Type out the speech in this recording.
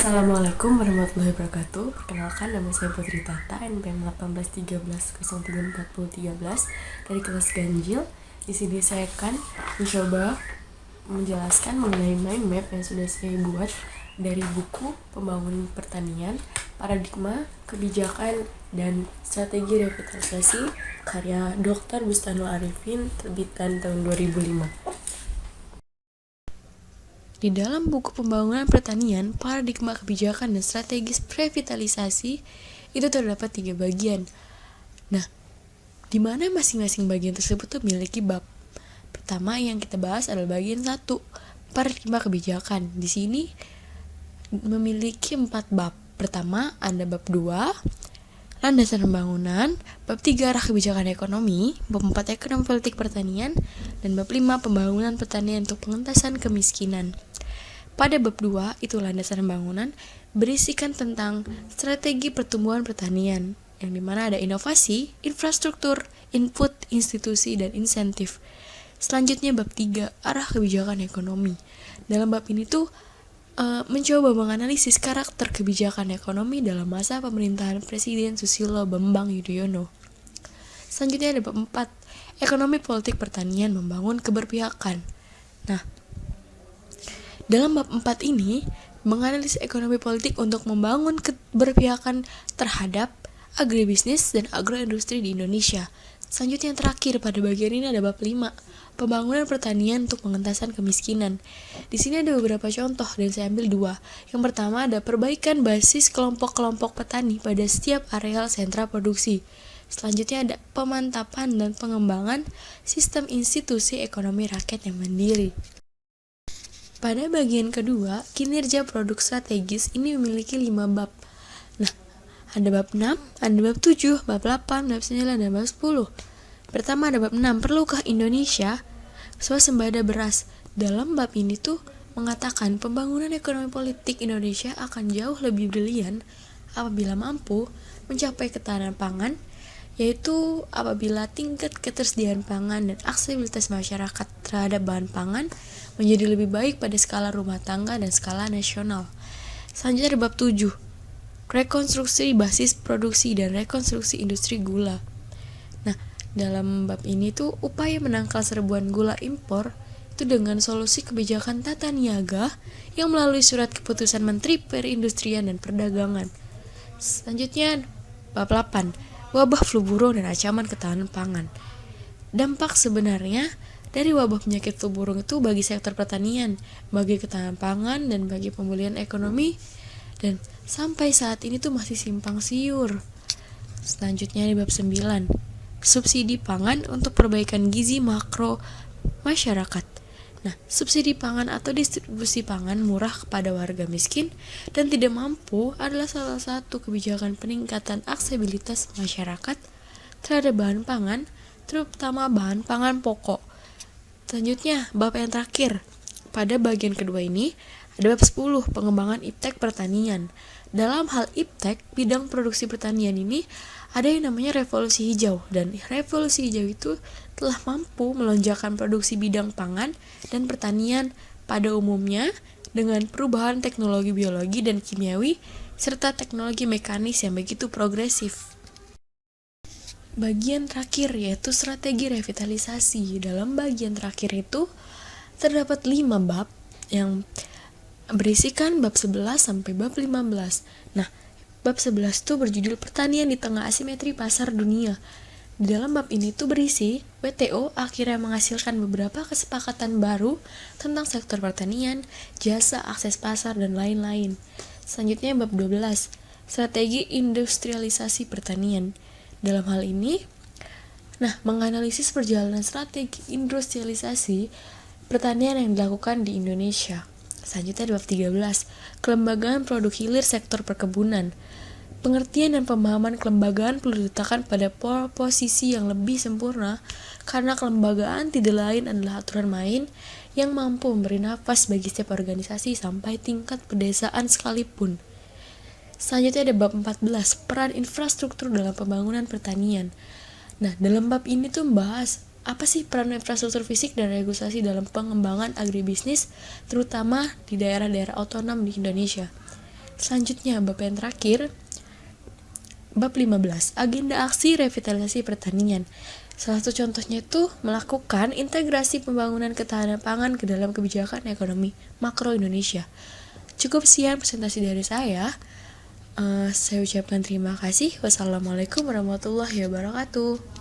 Assalamualaikum warahmatullahi wabarakatuh. Perkenalkan, nama saya Putri Tata, NPM 1813 dari kelas Ganjil. Di sini saya akan mencoba menjelaskan mengenai mind map yang sudah saya buat dari buku Pembangunan Pertanian, Paradigma, Kebijakan, dan Strategi Revitalisasi karya Dr. Bustanul Arifin, terbitan tahun 2005. Di dalam buku Pembangunan Pertanian, Paradigma Kebijakan dan Strategis Revitalisasi itu terdapat 3 bagian. Nah, di mana masing-masing bagian tersebut memiliki bab. Pertama yang kita bahas adalah bagian 1, Paradigma Kebijakan. Di sini memiliki 4 bab. Pertama ada bab 2, Landasan Pembangunan, bab 3 Arah Kebijakan Ekonomi, bab 4 Ekonomi Politik Pertanian, dan bab 5 Pembangunan Pertanian untuk Pengentasan Kemiskinan. Pada bab 2, itu landasan pembangunan, berisikan tentang strategi pertumbuhan pertanian, yang dimana ada inovasi, infrastruktur, input, institusi, dan insentif. Selanjutnya bab 3, arah kebijakan ekonomi. Dalam bab ini tuh mencoba menganalisis karakter kebijakan ekonomi dalam masa pemerintahan Presiden Susilo Bambang Yudhoyono. Selanjutnya ada bab 4, ekonomi politik pertanian membangun keberpihakan. Nah, dalam bab 4 ini, menganalisis ekonomi politik untuk membangun keberpihakan terhadap agribisnis dan agroindustri di Indonesia. Selanjutnya yang terakhir pada bagian ini ada bab 5, pembangunan pertanian untuk pengentasan kemiskinan. Di sini ada beberapa contoh dan saya ambil 2. Yang pertama ada perbaikan basis kelompok-kelompok petani pada setiap areal sentra produksi. Selanjutnya ada pemantapan dan pengembangan sistem institusi ekonomi rakyat yang mandiri. Pada bagian kedua, kinerja produk strategis ini memiliki 5 bab. Nah, ada bab 6, ada bab 7, bab 8, bab 9, dan bab 10. Pertama ada bab 6, perlukah Indonesia swasembada beras? Dalam bab ini tuh mengatakan pembangunan ekonomi politik Indonesia akan jauh lebih brilian apabila mampu mencapai ketahanan pangan, yaitu apabila tingkat ketersediaan pangan dan aksesibilitas masyarakat terhadap bahan pangan menjadi lebih baik pada skala rumah tangga dan skala nasional. Selanjutnya ada bab 7, rekonstruksi basis produksi dan rekonstruksi industri gula. Nah, dalam bab ini tuh upaya menangkal serbuan gula impor itu dengan solusi kebijakan tata niaga yang melalui surat keputusan Menteri Perindustrian dan Perdagangan. Selanjutnya bab 8, wabah flu burung dan ancaman ketahanan pangan. Dampak sebenarnya dari wabah penyakit flu burung itu bagi sektor pertanian, bagi ketahanan pangan, dan bagi pemulihan ekonomi, dan sampai saat ini tuh masih simpang siur. Selanjutnya di bab 9, subsidi pangan untuk perbaikan gizi makro masyarakat. Nah, subsidi pangan atau distribusi pangan murah kepada warga miskin dan tidak mampu adalah salah satu kebijakan peningkatan aksesibilitas masyarakat terhadap bahan pangan, terutama bahan pangan pokok. Selanjutnya, bab yang terakhir. Pada bagian kedua ini, ada bab 10, pengembangan iptek pertanian. Dalam hal iptek, bidang produksi pertanian ini ada yang namanya revolusi hijau, dan revolusi hijau itu telah mampu melonjakkan produksi bidang pangan dan pertanian pada umumnya dengan perubahan teknologi biologi dan kimiawi serta teknologi mekanis yang begitu progresif. Bagian terakhir yaitu strategi revitalisasi. Dalam bagian terakhir itu terdapat 5 bab yang berisikan bab 11 sampai bab 15. Nah, bab 11 itu berjudul Pertanian di Tengah Asimetri Pasar Dunia. Di dalam bab ini tuh berisi WTO akhirnya menghasilkan beberapa kesepakatan baru tentang sektor pertanian, jasa, akses pasar, dan lain-lain. Selanjutnya bab 12, strategi industrialisasi pertanian. Dalam hal ini, menganalisis perjalanan strategi industrialisasi pertanian yang dilakukan di Indonesia. Selanjutnya bab 13, kelembagaan produk hilir sektor perkebunan. Pengertian dan pemahaman kelembagaan perlu diletakkan pada posisi yang lebih sempurna karena kelembagaan tidak lain adalah aturan main yang mampu memberi nafas bagi setiap organisasi sampai tingkat pedesaan sekalipun. Selanjutnya ada bab 14, peran infrastruktur dalam pembangunan pertanian. Nah, dalam bab ini tuh membahas apa sih peran infrastruktur fisik dan regulasi dalam pengembangan agribisnis, terutama di daerah-daerah otonom di Indonesia. Selanjutnya, bab yang terakhir, bab 15, agenda aksi revitalisasi pertanian. Salah satu contohnya itu melakukan integrasi pembangunan ketahanan pangan ke dalam kebijakan ekonomi makro Indonesia. Cukup sekian presentasi dari saya. Saya ucapkan terima kasih. Wassalamualaikum warahmatullahi wabarakatuh.